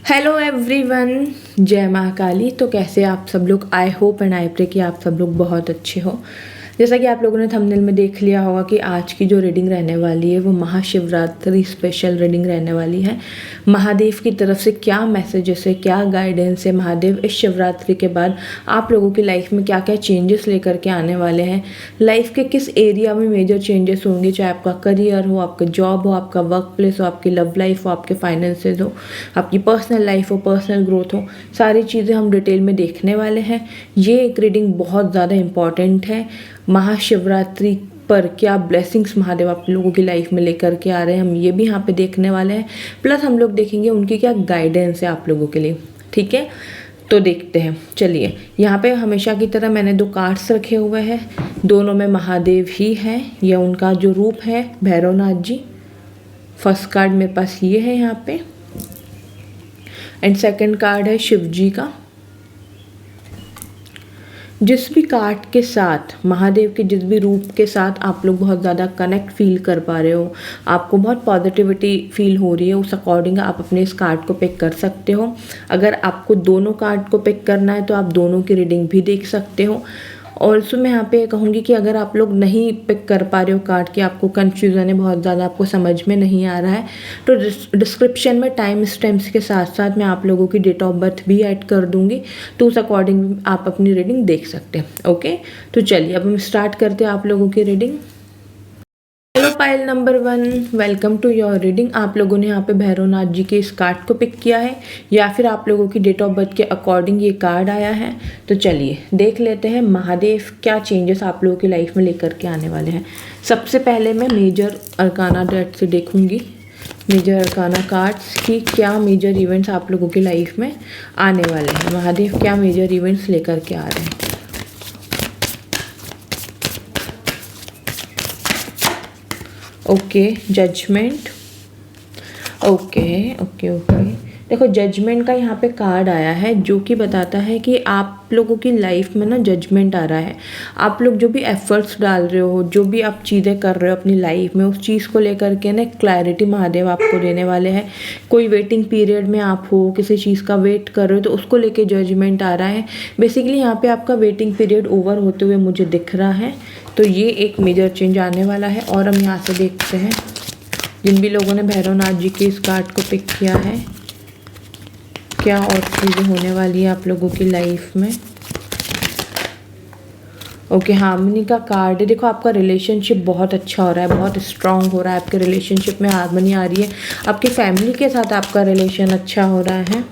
Hello everyone, जय महाकाली। तो कैसे आप सब लोग? I hope and I pray कि आप सब लोग बहुत अच्छे हो। जैसा कि आप लोगों ने थंबनेल में देख लिया होगा कि आज की जो रीडिंग रहने वाली है वो महाशिवरात्रि स्पेशल रीडिंग रहने वाली है। महादेव की तरफ से क्या मैसेजेस है, क्या गाइडेंस है, महादेव इस शिवरात्रि के बाद आप लोगों की लाइफ में क्या क्या चेंजेस लेकर के आने वाले हैं, लाइफ के किस एरिया में मेजर चेंजेस होंगे, चाहे आपका करियर हो, आपका जॉब हो, आपका वर्क प्लेस हो, आपकी लव लाइफ हो, आपके फाइनेंसेस हो, आपकी पर्सनल लाइफ हो, पर्सनल ग्रोथ हो, सारी चीज़ें हम डिटेल में देखने वाले हैं। ये एक रीडिंग बहुत ज़्यादा इंपॉर्टेंट है। महाशिवरात्रि पर क्या ब्लेसिंग्स महादेव आप लोगों की लाइफ में लेकर के आ रहे हैं, हम ये भी यहाँ पे देखने वाले हैं। प्लस हम लोग देखेंगे उनकी क्या गाइडेंस है आप लोगों के लिए। ठीक है, तो देखते हैं। चलिए, यहाँ पे हमेशा की तरह मैंने 2 कार्ड्स रखे हुए हैं, दोनों में महादेव ही हैं। यह उनका जो रूप है भैरवनाथ जी। फर्स्ट कार्ड मेरे पास ये है यहाँ पे, एंड सेकंड कार्ड है शिव जी का। जिस भी कार्ड के साथ महादेव के जिस भी रूप के साथ आप लोग बहुत ज़्यादा कनेक्ट फील कर पा रहे हो, आपको बहुत पॉजिटिविटी फील हो रही है, उस अकॉर्डिंग आप अपने इस कार्ड को पिक कर सकते हो। अगर आपको दोनों कार्ड को पिक करना है तो आप दोनों की रीडिंग भी देख सकते हो। ऑल्सो मैं यहाँ पे कहूँगी कि अगर आप लोग नहीं पिक कर पा रहे हो कार्ड की, आपको कन्फ्यूज़न है बहुत ज़्यादा, आपको समझ में नहीं आ रहा है, तो डिस्क्रिप्शन में टाइम स्टैम्प्स के साथ साथ मैं आप लोगों की डेट ऑफ बर्थ भी ऐड कर दूँगी, तो उस अकॉर्डिंग आप अपनी रीडिंग देख सकते हैं। ओके, तो चलिए अब हम स्टार्ट करते हैं आप लोगों की reading. Hello pile number 1, welcome to your reading. आप लोगों ने यहाँ पे भैरवनाथ जी के इस कार्ड को पिक किया है या फिर आप लोगों की डेट ऑफ बर्थ के अकॉर्डिंग ये कार्ड आया है। तो चलिए देख लेते हैं महादेव क्या चेंजेस आप लोगों की लाइफ में लेकर के आने वाले हैं। सबसे पहले मैं मेजर अरकाना डेट से देखूंगी, मेजर अरकाना कार्ड्स की क्या मेजर इवेंट्स आप लोगों की लाइफ में आने वाले हैं। महादेव क्या मेजर इवेंट्स लेकर के आ रहे हैं। Okay, judgment. Okay okay okay, देखो जजमेंट का यहाँ पे कार्ड आया है जो कि बताता है कि आप लोगों की लाइफ में ना जजमेंट आ रहा है। आप लोग जो भी एफर्ट्स डाल रहे हो, जो भी आप चीज़ें कर रहे हो अपनी लाइफ में, उस चीज़ को लेकर के ना क्लैरिटी महादेव आपको देने वाले हैं। कोई वेटिंग पीरियड में आप हो, किसी चीज़ का वेट कर रहे हो, तो उसको लेके जजमेंट आ रहा है। बेसिकली यहाँ पे आपका वेटिंग पीरियड ओवर होते हुए मुझे दिख रहा है, तो ये एक मेजर चेंज आने वाला है। और हम यहाँ से देखते हैं जिन भी लोगों ने भैरवनाथ जी के इस कार्ड को पिक किया है, क्या और चीज़ें होने वाली है आप लोगों की लाइफ में। ओके, हार्मनी का कार्ड है। देखो आपका रिलेशनशिप बहुत अच्छा हो रहा है, बहुत स्ट्रांग हो रहा है, आपके रिलेशनशिप में हार्मनी आ रही है, आपकी फैमिली के साथ आपका रिलेशन अच्छा हो रहा है।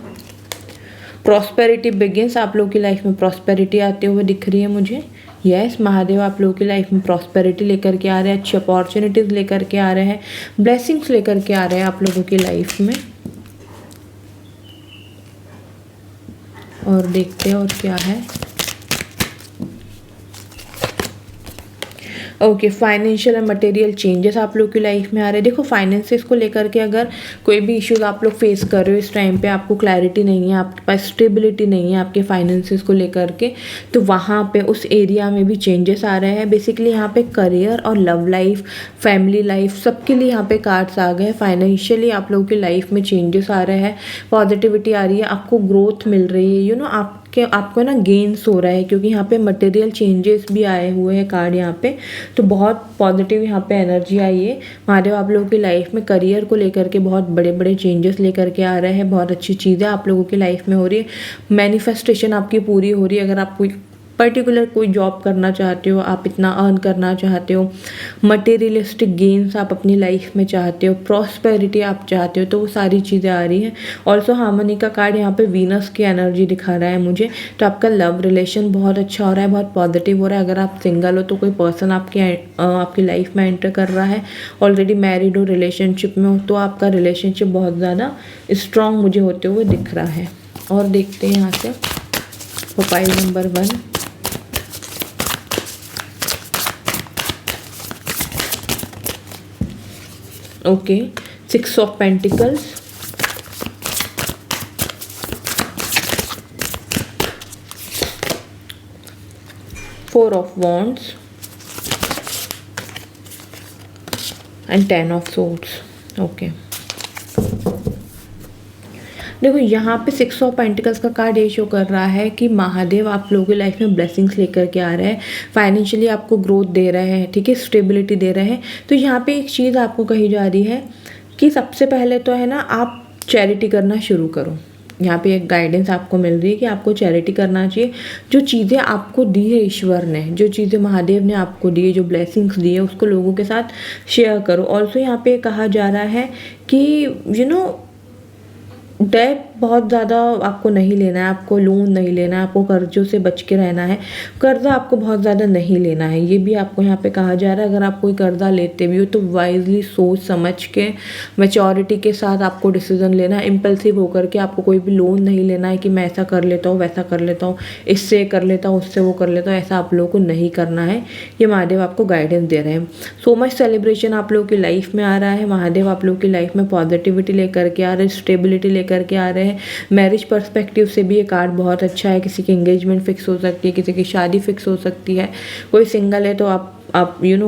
प्रॉस्पेरिटी बिगिंस, आप लोगों की लाइफ में प्रॉस्पेरिटी आते हुए दिख रही है मुझे। यस, महादेव आप लोगों की लाइफ में प्रॉस्पेरिटी लेकर के आ रहे हैं, अच्छी अपॉर्चुनिटीज़ लेकर के आ रहे हैं, ब्लेसिंग्स लेकर के आ रहे हैं आप लोगों की लाइफ में। और देखते हैं और क्या है। Okay, financial and material changes आप लोग की लाइफ में आ रहे हैं। देखो फाइनेंसेस को लेकर के अगर कोई भी इश्यूज आप लोग फेस कर रहे हो इस टाइम पे, आपको क्लैरिटी नहीं है, आपके पास स्टेबिलिटी नहीं है आपके फाइनेंसेस को लेकर के, तो वहाँ पे उस एरिया में भी चेंजेस आ रहे हैं। बेसिकली यहाँ पे करियर और लव लाइफ, फैमिली लाइफ, सबके लिए यहाँ पे कार्ड्स आ गए। फाइनेंशियली आप लोगों की लाइफ में चेंजेस आ रहे हैं, पॉजिटिविटी आ रही है, आपको ग्रोथ मिल रही है, आपको ना गेन्स हो रहा है, क्योंकि यहाँ पे मटेरियल चेंजेस भी आए हुए हैं कार्ड यहाँ पे, तो बहुत पॉजिटिव यहाँ पे एनर्जी आई है। महादेव आप लोगों की लाइफ में करियर को लेकर के बहुत बड़े बड़े चेंजेस लेकर के आ रहे हैं, बहुत अच्छी चीज़ें आप लोगों की लाइफ में हो रही है, मैनिफेस्टेशन आपकी पूरी हो रही है। अगर आप कोई पर्टिकुलर कोई जॉब करना चाहते हो, आप इतना अर्न करना चाहते हो, मटेरियलिस्टिक गेन्स आप अपनी लाइफ में चाहते हो, प्रॉस्पेरिटी आप चाहते हो, तो वो सारी चीज़ें आ रही हैं। ऑल्सो हार्मनी का कार्ड यहाँ पे वीनस की एनर्जी दिखा रहा है मुझे, तो आपका लव रिलेशन बहुत अच्छा हो रहा है, बहुत पॉजिटिव हो रहा है। अगर आप सिंगल हो तो कोई पर्सन आपकी लाइफ में एंटर कर रहा है, ऑलरेडी मैरिड हो, रिलेशनशिप में हो, तो आपका रिलेशनशिप बहुत ज़्यादा स्ट्रॉन्ग मुझे होते हुए दिख रहा है। और देखते हैं यहाँ से profile number 1। Okay, 6 of pentacles, 4 of wands and 10 of swords. Okay, देखो यहाँ पे 6 ऑफ पेंटिकल्स का कार्ड ये शो कर रहा है कि महादेव आप लोगों की लाइफ में ब्लेसिंग्स लेकर के आ रहे हैं, फाइनेंशियली आपको ग्रोथ दे रहे हैं, ठीक है, स्टेबिलिटी दे रहे हैं। तो यहाँ पे एक चीज़ आपको कही जा रही है कि सबसे पहले तो है ना, आप चैरिटी करना शुरू करो। यहाँ पे एक गाइडेंस आपको मिल रही है कि आपको चैरिटी करना चाहिए। जो चीज़ें आपको दी है ईश्वर ने, जो चीज़ें महादेव ने आपको दी है, जो ब्लेसिंग्स दी है, उसको लोगों के साथ शेयर करो। ऑल्सो यहाँ पे कहा जा रहा है कि डेट बहुत ज़्यादा आपको नहीं लेना है, आपको लोन नहीं लेना है, आपको कर्जों से बच के रहना है, कर्जा आपको बहुत ज़्यादा नहीं लेना है, ये भी आपको यहाँ पे कहा जा रहा है। अगर आप कोई कर्जा लेते भी हो तो वाइजली सोच समझ के मैच्योरिटी के साथ आपको डिसीजन लेना है। इम्पल्सिव होकर के आपको कोई भी लोन नहीं लेना है कि मैं ऐसा कर लेता हूँ, वैसा कर लेता हूँ, इससे कर लेता हूँ, उससे वो कर लेता हूँ, ऐसा आप लोगों को नहीं करना है। ये महादेव आपको गाइडेंस दे रहे हैं। सो मच सेलिब्रेशन आप लोगों की लाइफ में आ रहा है। महादेव आप लोगों की लाइफ में पॉजिटिविटी लेकर के आ रहे हैं, स्टेबिलिटी करके आ रहे हैं। मैरिज पर्सपेक्टिव से भी ये कार्ड बहुत अच्छा है। किसी की एंगेजमेंट फिक्स हो सकती है, किसी की शादी फिक्स हो सकती है। कोई सिंगल है तो आप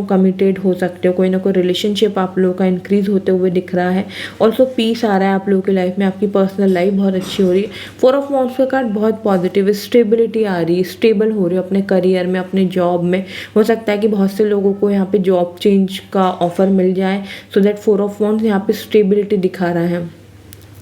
कमिटेड हो सकते हो। कोई ना कोई रिलेशनशिप आप लोगों का इंक्रीज होते हुए दिख रहा है। ऑल्सो पीस आ रहा है आप लोगों की लाइफ में, आपकी पर्सनल लाइफ बहुत अच्छी हो रही है। 4 ऑफ वांड्स का कार्ड बहुत पॉजिटिव है, स्टेबिलिटी आ रही है, स्टेबल हो रही हो अपने करियर में, अपने जॉब में। हो सकता है कि बहुत से लोगों को यहाँ पे जॉब चेंज का ऑफर मिल जाए। सो दैट 4 ऑफ वांड्स यहाँ पे स्टेबिलिटी दिखा रहा है,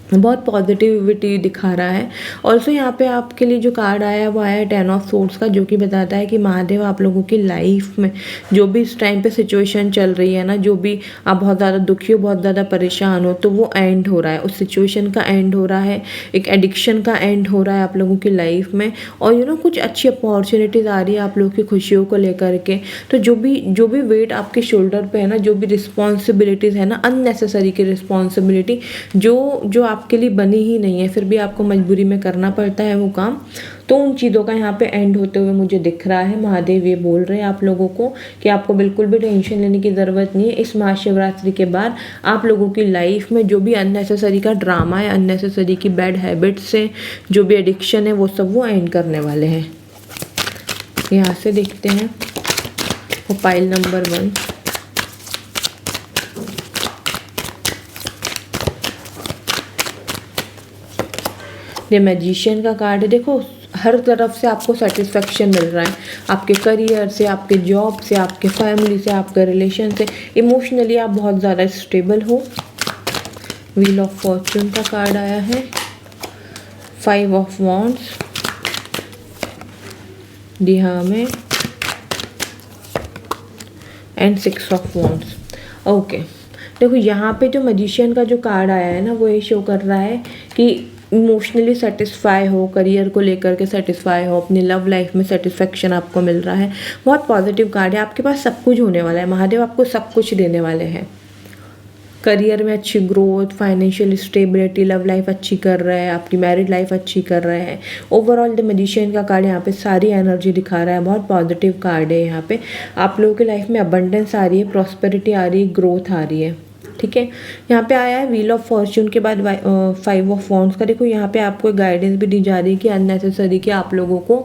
बहुत पॉजिटिविटी दिखा रहा है। ऑल्सो यहाँ पे आपके लिए जो कार्ड आया है वो आया है 10 ऑफ सोर्ड्स का, जो कि बताता है कि महादेव आप लोगों की लाइफ में जो भी इस टाइम पे सिचुएशन चल रही है ना, जो भी आप बहुत ज़्यादा दुखी हो, बहुत ज़्यादा परेशान हो, तो वो एंड हो रहा है, उस सिचुएशन का एंड हो रहा है, एक एडिक्शन का एंड हो रहा है आप लोगों की लाइफ में। और कुछ अच्छी अपॉर्चुनिटीज़ आ रही है आप लोगों की खुशियों को लेकर के। तो जो भी वेट आपके शोल्डर पे है ना, जो भी रिस्पॉन्सिबिलिटीज़ है ना, अननेसेसरी की रिस्पॉन्सिबिलिटी जो आपके लिए बनी ही नहीं है, फिर भी आपको मजबूरी में करना पड़ता है वो काम, तो उन चीज़ों का यहाँ पे एंड होते हुए मुझे दिख रहा है। महादेव ये बोल रहे हैं आप लोगों को कि आपको बिल्कुल भी टेंशन लेने की ज़रूरत नहीं है। इस महाशिवरात्रि के बाद आप लोगों की लाइफ में जो भी अननेसेसरी का ड्रामा है, अननेसेसरी की बैड हैबिट्स से जो भी एडिक्शन है, वो सब वो एंड करने वाले हैं। यहाँ से देखते हैं वो पाइल नंबर 1। ये मैजिशियन का कार्ड है। देखो हर तरफ से आपको सेटिस्फेक्शन मिल रहा है, आपके करियर से, आपके जॉब से, आपके फैमिली से, आपके रिलेशन से। इमोशनली आप बहुत ज़्यादा स्टेबल हो। व्हील ऑफ फॉर्चून का कार्ड आया है, 5 of wands, the hermit and 6 of wands. Okay, देखो यहाँ पे जो मैजिशियन का जो कार्ड आया है ना, वो ये शो कर रहा है कि इमोशनली सेटिस्फाई हो, करियर को लेकर के सेटिस्फाई हो, अपनी लव लाइफ में सेटिस्फेक्शन आपको मिल रहा है। बहुत पॉजिटिव कार्ड है। आपके पास सब कुछ होने वाला है, महादेव आपको सब कुछ देने वाले हैं। करियर में अच्छी growth, financial stability, love life अच्छी कर रहे हैं, आपकी मैरिड लाइफ अच्छी कर रहे हैं। ओवरऑल द मैजिशियन का कार्ड यहाँ पे सारी एनर्जी दिखा रहा है, बहुत पॉजिटिव कार्ड है। यहाँ पे आप लोगों की लाइफ में अबंडेंस आ रही है, प्रॉस्पेरिटी आ रही है, ग्रोथ आ रही है, ठीक है। यहाँ पे आया है व्हील ऑफ फॉर्चून के बाद 5 ऑफ वॉन्ड्स का। देखो यहाँ पे आपको गाइडेंस भी दी जा रही है कि अननेसेसरी कि आप लोगों को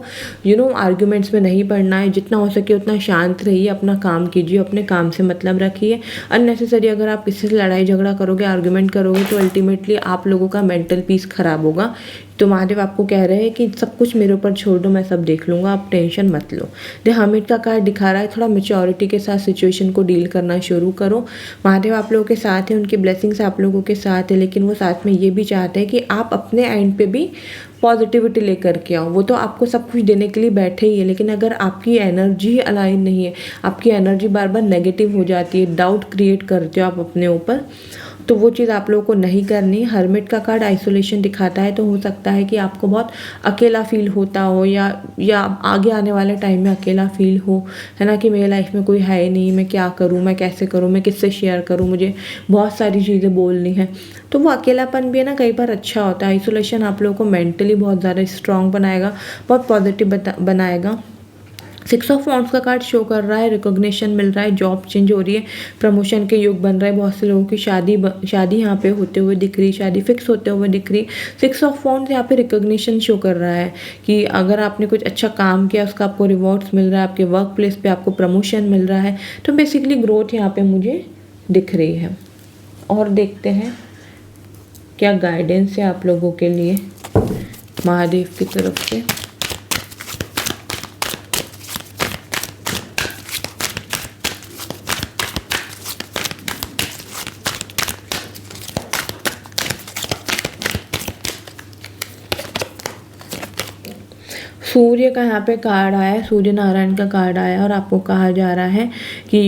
आर्ग्यूमेंट्स में नहीं पड़ना है। जितना हो सके उतना शांत रहिए, अपना काम कीजिए, अपने काम से मतलब रखिए। अननेसेसरी अगर आप किसी से लड़ाई झगड़ा करोगे, आर्ग्यूमेंट करोगे, तो अल्टीमेटली आप लोगों का मेंटल पीस खराब होगा। तो महादेव आपको कह रहे हैं कि सब कुछ मेरे ऊपर छोड़ दो, मैं सब देख लूँगा, आप टेंशन मत लो। द हर्मिट का कार्ड दिखा रहा है थोड़ा मैच्योरिटी के साथ सिचुएशन को डील करना शुरू करो। महादेव आप लोगों के साथ हैं, उनकी ब्लेसिंग्स आप लोगों के साथ है, लेकिन वो साथ में ये भी चाहते हैं कि आप अपने एंड पे भी पॉजिटिविटी लेकर के आओ। वो तो आपको सब कुछ देने के लिए बैठे ही है, लेकिन अगर आपकी एनर्जी अलाइन नहीं है, आपकी एनर्जी बार बार नेगेटिव हो जाती है, डाउट क्रिएट करते हो आप अपने ऊपर, तो वो चीज़ आप लोगों को नहीं करनी। हर्मिट का कार्ड आइसोलेशन दिखाता है, तो हो सकता है कि आपको बहुत अकेला फील होता हो या आगे आने वाले टाइम में अकेला फील हो, है ना, कि मेरी लाइफ में कोई है ही नहीं, मैं क्या करूँ, मैं कैसे करूँ, मैं किससे शेयर करूँ, मुझे बहुत सारी चीज़ें बोलनी है। तो वो अकेलापन भी है ना, कई बार अच्छा होता है। आइसोलेशन आप लोगों को मेंटली बहुत ज़्यादा स्ट्रॉन्ग बनाएगा, बहुत पॉजिटिव बनाएगा। 6 ऑफ वॉन्ड्स का कार्ड शो कर रहा है रिकॉग्निशन मिल रहा है, जॉब चेंज हो रही है, प्रमोशन के योग बन रहा है। बहुत से लोगों की शादी यहाँ पे होते हुए दिख रही, शादी फिक्स होते हुए दिख रही। 6 ऑफ वॉन्ड्स यहाँ पे रिकॉग्निशन शो कर रहा है कि अगर आपने कुछ अच्छा काम किया, उसका आपको रिवॉर्ड्स मिल रहा है, आपके वर्क प्लेस पे आपको प्रमोशन मिल रहा है। तो बेसिकली ग्रोथ यहाँ पे मुझे दिख रही है। और देखते हैं क्या गाइडेंस है आप लोगों के लिए महादेव की तरफ से। सूर्य का यहाँ पे कार्ड आया है, सूर्य नारायण का कार्ड आया है और आपको कहा जा रहा है कि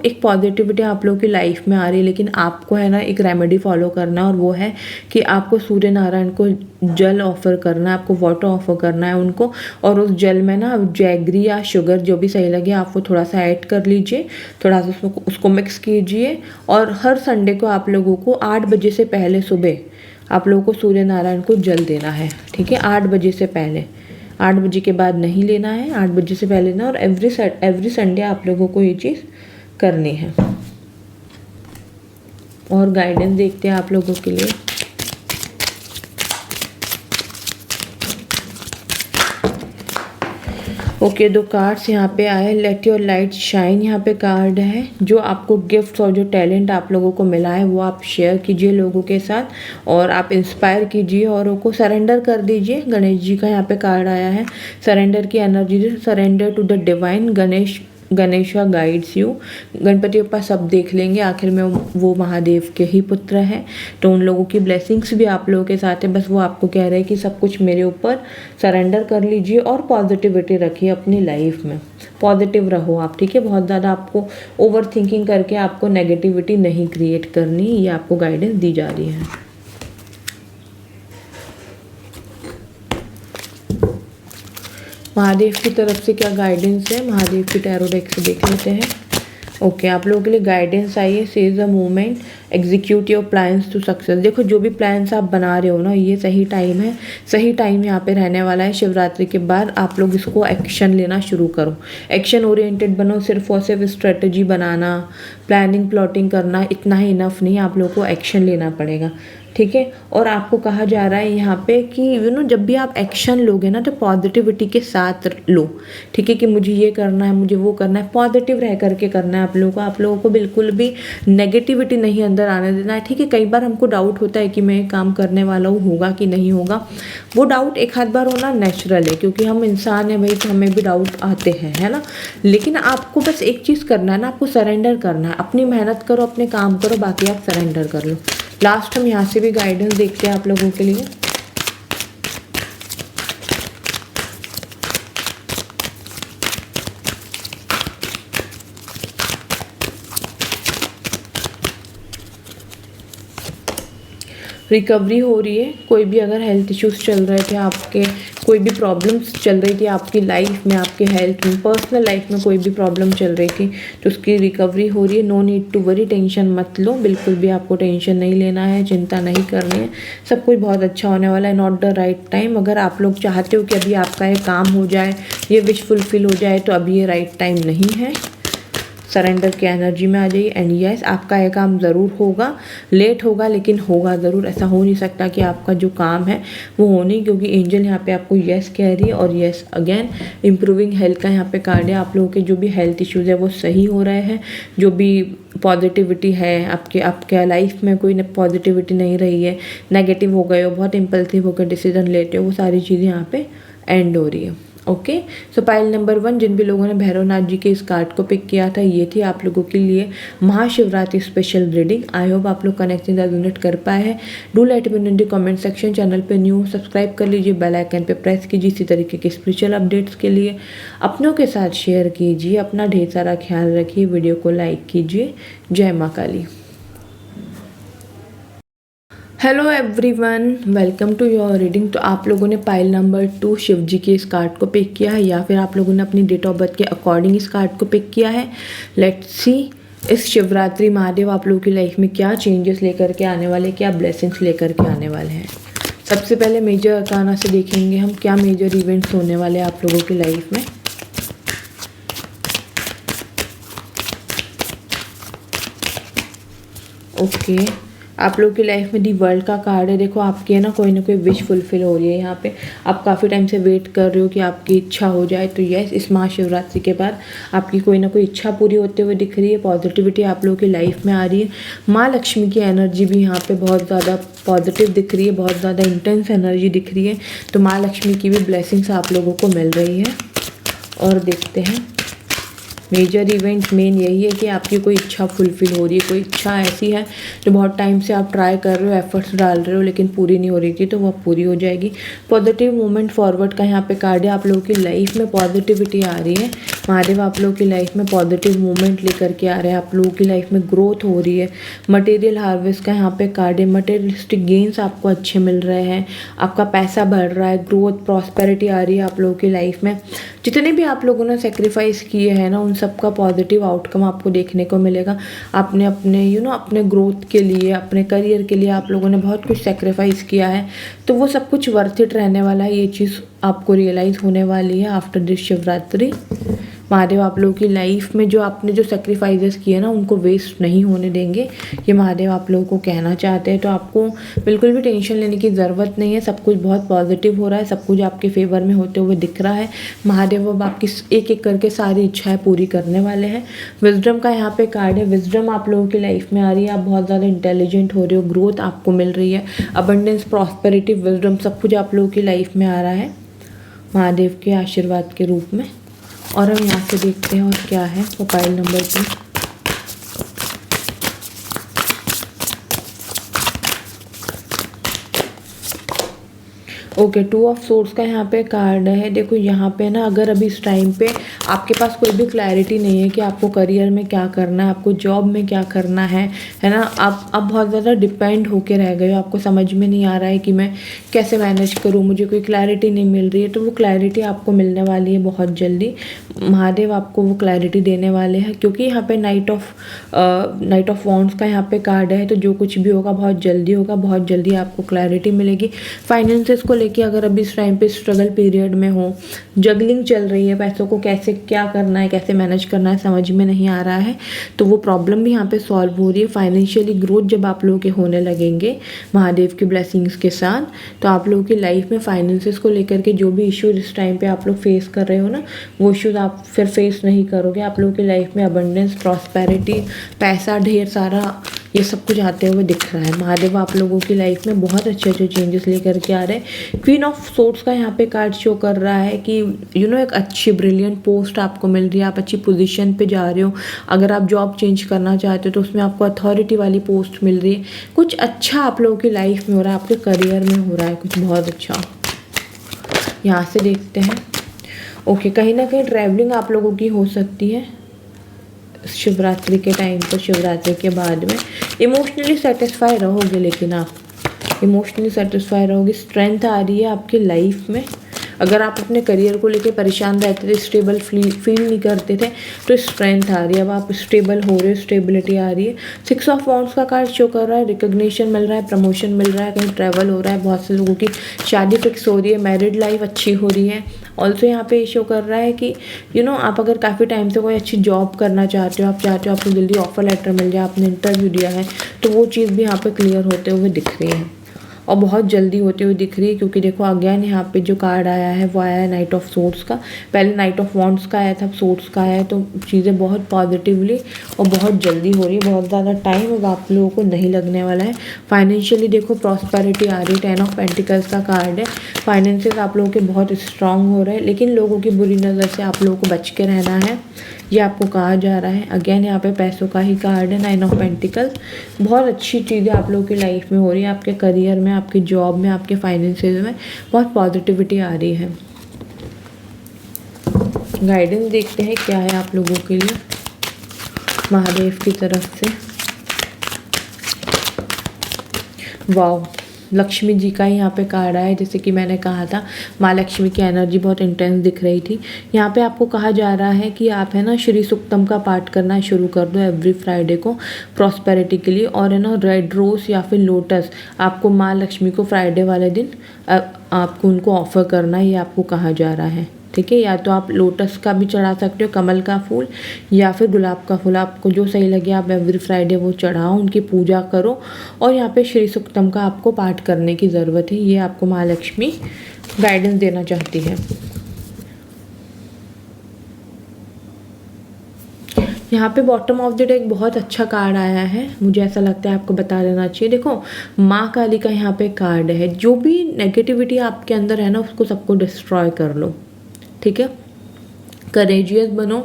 एक पॉजिटिविटी आप लोगों की लाइफ में आ रही है, लेकिन आपको है ना एक रेमेडी फॉलो करना है और वो है कि आपको सूर्य नारायण को जल ऑफर करना है, आपको वाटर ऑफर करना है उनको, और उस जल में ना जैगरी या शुगर जो भी सही लगे आप वो थोड़ा सा ऐड कर लीजिए, थोड़ा सा उसको मिक्स कीजिए। और हर संडे को आप लोगों को 8 बजे से पहले सुबह आप लोगों को सूर्य नारायण को जल देना है, ठीक है। 8 बजे से पहले, 8 बजे के बाद नहीं लेना है, 8 बजे से पहले लेना। और एवरी संडे आप लोगों को ये चीज़ करनी है। और गाइडेंस देखते हैं आप लोगों के लिए। ओके, 2 कार्ड्स यहाँ पे आए। लेट योर लाइट शाइन यहाँ पे कार्ड है। जो आपको गिफ्ट और जो टैलेंट आप लोगों को मिला है वो आप शेयर कीजिए लोगों के साथ और आप इंस्पायर कीजिए औरों को, सरेंडर कर दीजिए। गणेश जी का यहाँ पे कार्ड आया है, सरेंडर की energy, surrender to the divine. Ganesha guides you. Ganpati Bappa सब देख लेंगे, आखिर में वो महादेव के ही पुत्र हैं, तो उन लोगों की ब्लेसिंग्स भी आप लोगों के साथ है। बस वो आपको कह रहे हैं कि सब कुछ मेरे ऊपर सरेंडर कर लीजिए और पॉजिटिविटी रखिए अपनी लाइफ में, पॉजिटिव रहो आप, ठीक है। बहुत ज़्यादा आपको ओवर थिंकिंग करके आपको नेगेटिविटी नहीं क्रिएट करनी, ये आपको गाइडेंस दी जा रही है। महादेव की तरफ से क्या गाइडेंस है, महादेव की टैरो डेक से देख लेते हैं। ओके, आप लोगों के लिए गाइडेंस आई है, says the movement, execute your plans to success. देखो जो भी प्लान्स आप बना रहे हो ना, ये सही टाइम है, सही टाइम यहाँ पे रहने वाला है। शिवरात्रि के बाद आप लोग इसको एक्शन लेना शुरू करो, एक्शन ओरिएंटेड बनो। सिर्फ और सिर्फ स्ट्रेटजी बनाना, प्लानिंग प्लॉटिंग करना इतना ही इनफ नहीं, आप लोग को एक्शन लेना पड़ेगा, ठीक है। और आपको कहा जा रहा है यहाँ पे कि जब भी आप एक्शन लोगे ना तो पॉजिटिविटी के साथ लो, ठीक है, कि मुझे ये करना है, मुझे वो करना है, पॉजिटिव रह करके करना है आप लोगों को बिल्कुल भी नेगेटिविटी नहीं अंदर आने देना है, ठीक है। कई बार हमको डाउट होता है कि मैं ये काम करने वाला हूँ, होगा कि नहीं होगा, वो डाउट एक आध बार होना नेचुरल है, क्योंकि हम इंसान हैं भाई, तो हमें भी डाउट आते हैं, है ना। लेकिन आपको बस एक चीज़ करना है ना, आपको सरेंडर करना है, अपनी मेहनत करो, अपने काम करो, बाकी आप सरेंडर कर लो। लास्ट हम यहाँ से भी गाइडेंस देखते हैं आप लोगों के लिए। रिकवरी हो रही है, कोई भी अगर हेल्थ इश्यूज चल रहे थे आपके, कोई भी प्रॉब्लम्स चल रही थी आपकी लाइफ में, आपके हेल्थ में, पर्सनल लाइफ में कोई भी प्रॉब्लम चल रही थी, तो उसकी रिकवरी हो रही है। No need to worry, tension मत लो, बिल्कुल भी आपको टेंशन नहीं लेना है, चिंता नहीं करनी है, सब कुछ बहुत अच्छा होने वाला है। Not the right time. अगर आप लोग चाहते हो कि अभी आपका ये काम हो जाए, ये विश फुलफिल हो जाए, तो अभी ये राइट टाइम नहीं है। सरेंडर की एनर्जी में आ जाइए एंड यस, आपका ये काम ज़रूर होगा, लेट होगा लेकिन होगा ज़रूर। ऐसा हो नहीं सकता कि आपका जो काम है वो हो नहीं, क्योंकि एंजल यहाँ पे आपको यस कह रही है। और यस अगेन, इम्प्रूविंग हेल्थ का यहाँ पे कार्ड है। आप लोगों के जो भी हेल्थ इश्यूज़ है वो सही हो रहे हैं, जो भी पॉजिटिविटी है आपके लाइफ में, कोई पॉजिटिविटी नहीं रही है, नेगेटिव हो गए हो, बहुत इम्पल्सिव होकर डिसीजन लेते हो, वो सारी चीज़ें यहाँ पे एंड हो रही है। ओके, सो पाइल नंबर 1, जिन भी लोगों ने भैरवनाथ जी के इस कार्ड को पिक किया था, ये थी आप लोगों के लिए Mahashivratri special reading. I hope आप लोग कनेक्टिंग द यूनिट कर पाए हैं। Do let me know in the comment section. Channel पे न्यू सब्सक्राइब कर लीजिए, बेल आइकन पे प्रेस कीजिए इसी तरीके के स्पिरिचुअल अपडेट्स के लिए। अपनों के साथ शेयर कीजिए, अपना ढेर सारा ख्याल रखिए, वीडियो को लाइक कीजिए। जय माँ Kali. Hello everyone, welcome to your reading. तो आप लोगों ने पाइल नंबर 2 शिव जी के इस कार्ड को पिक किया है, या फिर आप लोगों ने अपनी डेट ऑफ बर्थ के अकॉर्डिंग इस कार्ड को पिक किया है। लेट्स सी, इस शिवरात्रि महादेव आप लोगों की लाइफ में क्या चेंजेस लेकर के आने वाले, क्या ब्लेसिंग्स लेकर के आने वाले हैं। सबसे पहले मेजर अरकाना से देखेंगे हम क्या मेजर इवेंट्स होने वाले हैं आप लोगों की लाइफ में। ओके, आप लोगों की लाइफ में दी वर्ल्ड का कार्ड है। देखो आपकी है ना कोई विश फुलफिल हो रही है यहाँ पे। आप काफ़ी टाइम से वेट कर रहे हो कि आपकी इच्छा हो जाए, तो यस, इस महाशिवरात्रि के बाद आपकी कोई ना कोई इच्छा पूरी होते हुए दिख रही है। पॉजिटिविटी आप लोगों की लाइफ में आ रही है। माँ लक्ष्मी की एनर्जी भी यहाँ पे बहुत ज़्यादा पॉजिटिव दिख रही है, बहुत ज़्यादा इंटेंस एनर्जी दिख रही है। तो माँ लक्ष्मी की भी ब्लेसिंग्स आप लोगों को मिल रही है। और देखते हैं मेजर इवेंट मेन यही है कि आपकी कोई इच्छा फुलफिल हो रही है। कोई इच्छा ऐसी है जो बहुत टाइम से आप ट्राई कर रहे हो, एफर्ट्स डाल रहे हो, लेकिन पूरी नहीं हो रही थी, तो वो पूरी हो जाएगी। पॉजिटिव मूवमेंट फॉरवर्ड का यहाँ पे कार्ड है। आप लोगों की लाइफ में पॉजिटिविटी आ रही है। महादेव आप लोगों की लाइफ में पॉजिटिव मूवमेंट लेकर के आ रहे हैं। आप लोगों की लाइफ में ग्रोथ हो रही है। मटेरियल हार्वेस्ट का यहाँ पे कार्ड है। मटेरियलिस्टिक गेन्स आपको अच्छे मिल रहे हैं। आपका पैसा बढ़ रहा है। ग्रोथ प्रॉस्पेरिटी आ रही है आप लोगों की लाइफ में। जितने भी आप लोगों ने सेक्रीफाइस किए हैं ना, उन सबका पॉजिटिव आउटकम आपको देखने को मिलेगा। आपने अपने अपने ग्रोथ के लिए, अपने करियर के लिए आप लोगों ने बहुत कुछ सेक्रीफाइस किया है, तो वो सब कुछ वर्थ इट रहने वाला है। ये चीज़ आपको रियलाइज़ होने वाली है आफ्टर दिस शिवरात्रि। महादेव आप लोगों की लाइफ में जो आपने जो सेक्रीफाइसेस किए ना, उनको वेस्ट नहीं होने देंगे, ये महादेव आप लोगों को कहना चाहते हैं। तो आपको बिल्कुल भी टेंशन लेने की ज़रूरत नहीं है। सब कुछ बहुत पॉजिटिव हो रहा है, सब कुछ आपके फेवर में होते हुए दिख रहा है। महादेव अब आपकी एक एक करके सारी इच्छाएं पूरी करने वाले हैं। विजडम का यहाँ पे कार्ड है। विजडम आप लोगों की लाइफ में आ रही है। आप बहुत ज़्यादा इंटेलिजेंट हो रहे हो, ग्रोथ आपको मिल रही है। अबंडेंस, प्रॉस्पेरिटी, विजडम सब कुछ आप लोगों की लाइफ में आ रहा है महादेव के आशीर्वाद के रूप में। और हम यहाँ से देखते हैं और क्या है profile number 2। Okay, 2 of swords का यहाँ पे कार्ड है। देखो यहाँ पे ना, अगर अभी इस टाइम पे आपके पास कोई भी क्लैरिटी नहीं है कि आपको करियर में क्या करना है, आपको जॉब में क्या करना है ना, आप बहुत ज़्यादा डिपेंड होके रह गए हो। आपको समझ में नहीं आ रहा है कि मैं कैसे मैनेज करूँ, मुझे कोई क्लैरिटी नहीं मिल रही है, तो वो क्लैरिटी आपको मिलने वाली है बहुत जल्दी। महादेव आपको वो क्लैरिटी देने वाले हैं, क्योंकि यहाँ पे नाइट ऑफ वॉन्ड्स का यहाँ पे कार्ड है। तो जो कुछ भी होगा बहुत जल्दी होगा, बहुत जल्दी आपको क्लैरिटी मिलेगी। फाइनेंसेस को कि अगर अभी इस टाइम पे स्ट्रगल पीरियड में हो, जगलिंग चल रही है, पैसों को कैसे क्या करना है, कैसे मैनेज करना है, समझ में नहीं आ रहा है, तो वो प्रॉब्लम भी यहाँ पे सॉल्व हो रही है। फाइनेंशियली ग्रोथ जब आप लोगों के होने लगेंगे महादेव की ब्लेसिंग्स के साथ, तो आप लोगों की लाइफ में फाइनेंसेस को लेकर के जो भी इश्यूज इस टाइम पे आप लोग फेस कर रहे हो ना, वो इश्यूज आप फिर फेस नहीं करोगे। आप लोगों की लाइफ में अबंडेंस, प्रॉस्पेरिटी, पैसा ढेर सारा, ये सब कुछ आते हुए दिख रहा है। महादेव आप लोगों की लाइफ में बहुत अच्छे अच्छे चेंजेस लेकर के आ रहे हैं। क्वीन ऑफ सोर्ड्स का यहाँ पे कार्ड शो कर रहा है कि एक अच्छी ब्रिलियंट पोस्ट आपको मिल रही है। आप अच्छी पोजीशन पे जा रहे हो। अगर आप जॉब चेंज करना चाहते हो तो उसमें आपको अथॉरिटी वाली पोस्ट मिल रही है। कुछ अच्छा आप लोगों की लाइफ में हो रहा है, आपके करियर में हो रहा है कुछ बहुत अच्छा। यहाँ से देखते हैं। ओके, कहीं ना कहीं ट्रैवलिंग आप लोगों की हो सकती है शिवरात्रि के टाइम पर, शिवरात्रि के बाद में। इमोशनली सेटिस्फाई रहोगे, लेकिन आप इमोशनली सेटिस्फाई रहोगे। स्ट्रेंथ आ रही है आपकी लाइफ में। अगर आप अपने करियर को लेके परेशान रहते थे, स्टेबल फील नहीं करते थे, तो स्ट्रेंथ आ रही है। अब आप स्टेबल हो रहे हो, स्टेबिलिटी आ रही है। 6 ऑफ वॉन्ड्स का कार्ड शो कर रहा है। रिकग्निशन मिल रहा है, प्रमोशन मिल रहा है, कहीं ट्रैवल हो रहा है, बहुत से लोगों की शादी फिक्स हो रही है, मैरिड लाइफ अच्छी हो रही है। ऑल्सो यहाँ पे शो कर रहा है कि आप अगर काफ़ी टाइम से कोई अच्छी जॉब करना चाहते हो, आप चाहते हो आपको जल्दी ऑफर लेटर मिल जाए, आपने इंटरव्यू दिया है, तो वो चीज़ भी यहाँ पे क्लियर होते हुए दिख रही है, और बहुत जल्दी होते हुए दिख रही है। क्योंकि देखो अगेन यहाँ पे जो कार्ड आया है वो आया है नाइट ऑफ सोर्ड्स का। पहले नाइट ऑफ वॉन्ड्स का आया था, अब सोर्ड्स का आया है। तो चीज़ें बहुत पॉजिटिवली और बहुत जल्दी हो रही है। बहुत ज़्यादा टाइम अब आप लोगों को नहीं लगने वाला है। फाइनेंशियली देखो प्रॉस्पेरिटी आ रही है। 10 ऑफ पेंटिकल्स का कार्ड है। फाइनेंसेस आप लोगों के बहुत स्ट्रांग हो रहे हैं, लेकिन लोगों की बुरी नज़र से आप लोगों को बच के रहना है, ये आपको कहा जा रहा है। अगेन यहाँ पे पैसों का ही कार्ड है, 9 ऑफ पेंटिकल्स। बहुत अच्छी चीज़ें आप लोगों की लाइफ में हो रही है। आपके करियर में, आपकी जॉब में, आपके फाइनेंसेस में बहुत पॉजिटिविटी आ रही है। गाइडेंस देखते हैं क्या है आप लोगों के लिए महादेव की तरफ से। वाओ, लक्ष्मी जी का ही यहाँ पे कार्ड आया है। जैसे कि मैंने कहा था, माँ लक्ष्मी की एनर्जी बहुत इंटेंस दिख रही थी। यहाँ पे आपको कहा जा रहा है कि आप है ना श्री सुक्तम का पाठ करना शुरू कर दो एवरी फ्राइडे को प्रॉस्पेरिटी के लिए। और है ना रेड रोज या फिर लोटस आपको माँ लक्ष्मी को फ्राइडे वाले दिन आपको उनको ऑफर करना है, ये आपको कहा जा रहा है। ठीक है। या तो आप लोटस का भी चढ़ा सकते हो, कमल का फूल, या फिर गुलाब का फूल, आपको जो सही लगे आप एवरी फ्राइडे वो चढ़ाओ, उनकी पूजा करो। और यहाँ पे श्री सूक्तम का आपको पाठ करने की ज़रूरत है, ये आपको महालक्ष्मी गाइडेंस देना चाहती है। यहाँ पे बॉटम ऑफ द डेक बहुत अच्छा कार्ड आया है, मुझे ऐसा लगता है आपको बता देना चाहिए। देखो माँ काली का यहाँ पे कार्ड है, जो भी नेगेटिविटी आपके अंदर है ना उसको सबको डिस्ट्रॉय कर लो, ठीक है। करेजियस बनो,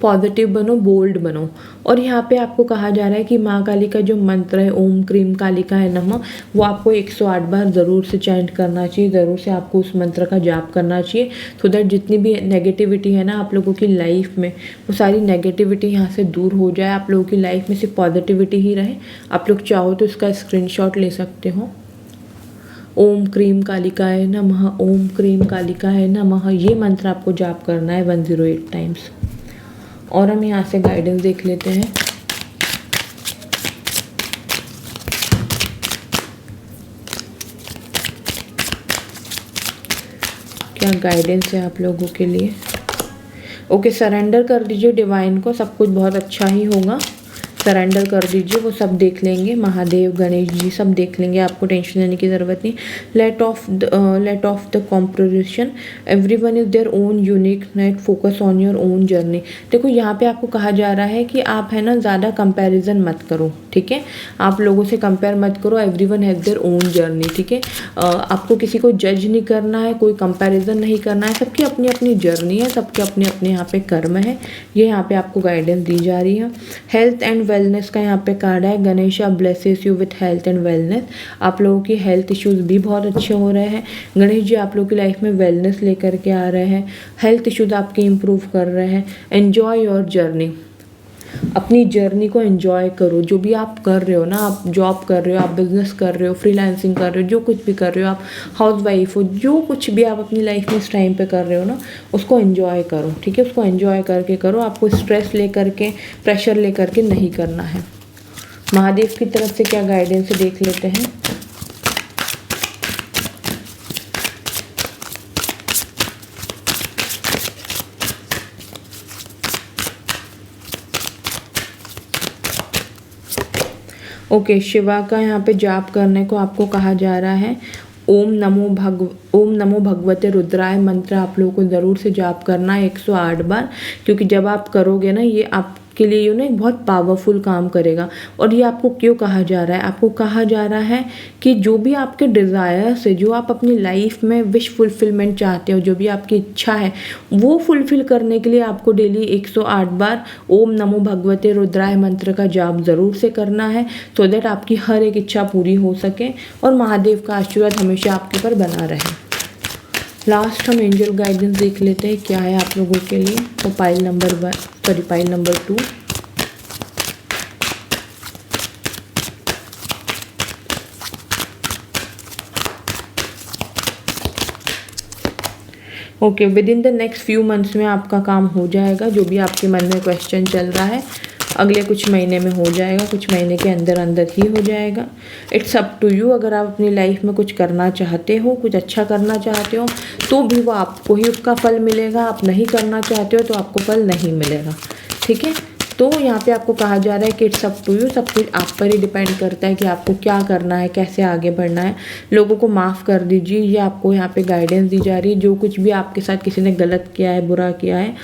पॉजिटिव बनो, बोल्ड बनो। और यहाँ पे आपको कहा जा रहा है कि माँ काली का जो मंत्र है ओम क्रीम कालिकाय नमः, वो आपको 108 बार ज़रूर से चैंट करना चाहिए, ज़रूर से आपको उस मंत्र का जाप करना चाहिए, सो दैट जितनी भी नेगेटिविटी है ना आप लोगों की लाइफ में, वो सारी नेगेटिविटी यहाँ से दूर हो जाए, आप लोगों की लाइफ में सिर्फ पॉजिटिविटी ही रहे। आप लोग चाहो तो इसका स्क्रीनशॉट ले सकते हो। ओम क्रीम कालिकाय नमः, ओम क्रीम कालिकाय नमः, ये मंत्र आपको जाप करना है 108 टाइम्स। और हम यहाँ से गाइडेंस देख लेते हैं। क्या गाइडेंस है आप लोगों के लिए। ओके, सरेंडर कर दीजिए डिवाइन को, सब कुछ बहुत अच्छा ही होगा। सरेंडर कर दीजिए, वो सब देख लेंगे, महादेव गणेश जी सब देख लेंगे, आपको टेंशन लेने की ज़रूरत नहीं। Let off the composition, everyone is their own unique net, focus on your own journey. देखो यहाँ पे आपको कहा जा रहा है कि आप है ना ज़्यादा कंपैरिजन मत करो, ठीक है। आप लोगों से कंपेयर मत करो, everyone has their own journey, ठीक है। आपको किसी को जज नहीं करना है, कोई कंपैरिजन नहीं करना है, सबकी अपनी अपनी जर्नी है, सबके अपने अपने यहाँ पे कर्म है, ये यहाँ पे आपको गाइडेंस दी जा रही है। हेल्थ एंड वेलनेस का यहाँ पे कार्ड है, Ganesha blesses you with health and wellness. आप लोगों की हेल्थ इश्यूज भी बहुत अच्छे हो रहे हैं, गणेश जी आप लोगों की लाइफ में वेलनेस लेकर के आ रहे हैं, हेल्थ इश्यूज आपके इम्प्रूव कर रहे हैं। एन्जॉय योर जर्नी, अपनी जर्नी को एंजॉय करो, जो भी आप कर रहे हो ना, आप जॉब कर रहे हो, आप बिजनेस कर रहे हो, फ्रीलांसिंग कर रहे हो, जो कुछ भी कर रहे हो, आप हाउस वाइफ हो, जो कुछ भी आप अपनी लाइफ में इस टाइम पे कर रहे हो ना उसको एंजॉय करो, ठीक है। उसको एंजॉय करके करो, आपको स्ट्रेस लेकर के, प्रेशर लेकर के नहीं करना है। महादेव की तरफ से क्या गाइडेंस देख लेते हैं। ओके, शिवा का यहाँ पे जाप करने को आपको कहा जा रहा है। ओम नमो भगवते रुद्राय मंत्र आप लोगों को ज़रूर से जाप करना है 108 बार, क्योंकि जब आप करोगे ना ये आपके लिए ये ना एक बहुत पावरफुल काम करेगा। और ये आपको क्यों कहा जा रहा है, आपको कहा जा रहा है कि जो भी आपके डिज़ायर्स है, जो आप अपनी लाइफ में विश फुलफिलमेंट चाहते हो, जो भी आपकी इच्छा है वो फुलफिल करने के लिए आपको डेली 108 बार ओम नमो भगवते रुद्राय मंत्र का जाप ज़रूर से करना है, सो दैट आपकी हर एक इच्छा पूरी हो सके और महादेव का आशीर्वाद हमेशा आपके ऊपर बना रहे। लास्ट हम एंजल गाइडेंस देख लेते हैं क्या है आप लोगों के लिए। तो pile number 2। Okay, with in the next few months में आपका काम हो जाएगा, जो भी आपके मन में क्वेश्चन चल रहा है अगले कुछ महीने में हो जाएगा, कुछ महीने के अंदर अंदर ही हो जाएगा। इट्स अप टू यू, अगर आप अपनी लाइफ में कुछ करना चाहते हो, कुछ अच्छा करना चाहते हो तो भी वो आपको ही उसका फल मिलेगा, आप नहीं करना चाहते हो तो आपको फल नहीं मिलेगा, ठीक है। तो यहाँ पे आपको कहा जा रहा है कि इट्स अप टू यू, सब कुछ आप पर ही डिपेंड करता है कि आपको क्या करना है, कैसे आगे बढ़ना है। लोगों को माफ़ कर दीजिए, ये आपको यहाँ पे गाइडेंस दी जा रही है। जो कुछ भी आपके साथ किसी ने गलत किया है, बुरा किया है,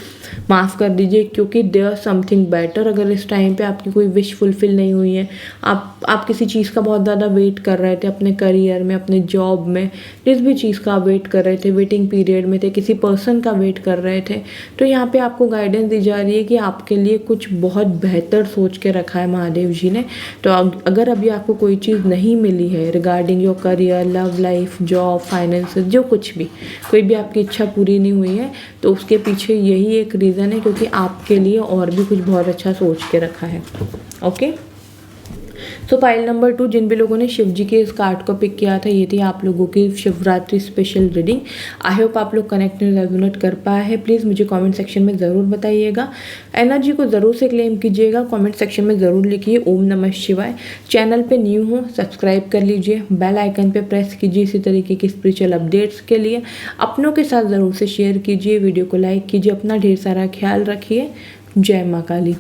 माफ़ कर दीजिए, क्योंकि देयर समथिंग बेटर। अगर इस टाइम पे आपकी कोई विश फुलफिल नहीं हुई है, आप किसी चीज़ का बहुत ज़्यादा वेट कर रहे थे, अपने करियर में, अपने जॉब में, जिस भी चीज़ का आप वेट कर रहे थे, वेटिंग पीरियड में थे, किसी पर्सन का वेट कर रहे थे, तो यहाँ पे आपको गाइडेंस दी जा रही है कि आपके लिए कुछ बहुत बेहतर सोच के रखा है महादेव जी ने। तो अगर अभी आपको कोई चीज़ नहीं मिली है regarding your career, love life, job, finances, जो कुछ भी, कोई भी आपकी इच्छा पूरी नहीं हुई है, तो उसके पीछे यही एक रीज़न है, क्योंकि आपके लिए और भी कुछ बहुत अच्छा सोच के रखा है। ओके, सो फाइल नंबर 2, जिन भी लोगों ने शिव जी के इस कार्ड को पिक किया था, ये थी आप लोगों की Shivratri special reading. I hope आप लोग कनेक्ट रेजोनेट कर पाए हैं। प्लीज़ मुझे कमेंट सेक्शन में ज़रूर बताइएगा। एनर्जी को ज़रूर से क्लेम कीजिएगा, कमेंट सेक्शन में ज़रूर लिखिए ओम नमः शिवाय। चैनल पे न्यू हो सब्सक्राइब कर लीजिए, बेल आइकन पे प्रेस कीजिए इसी तरीके की स्पिरिचुअल अपडेट्स के लिए। अपनों के साथ ज़रूर से शेयर कीजिए, वीडियो को लाइक कीजिए। अपना ढेर सारा ख्याल रखिए। जय माँ काली।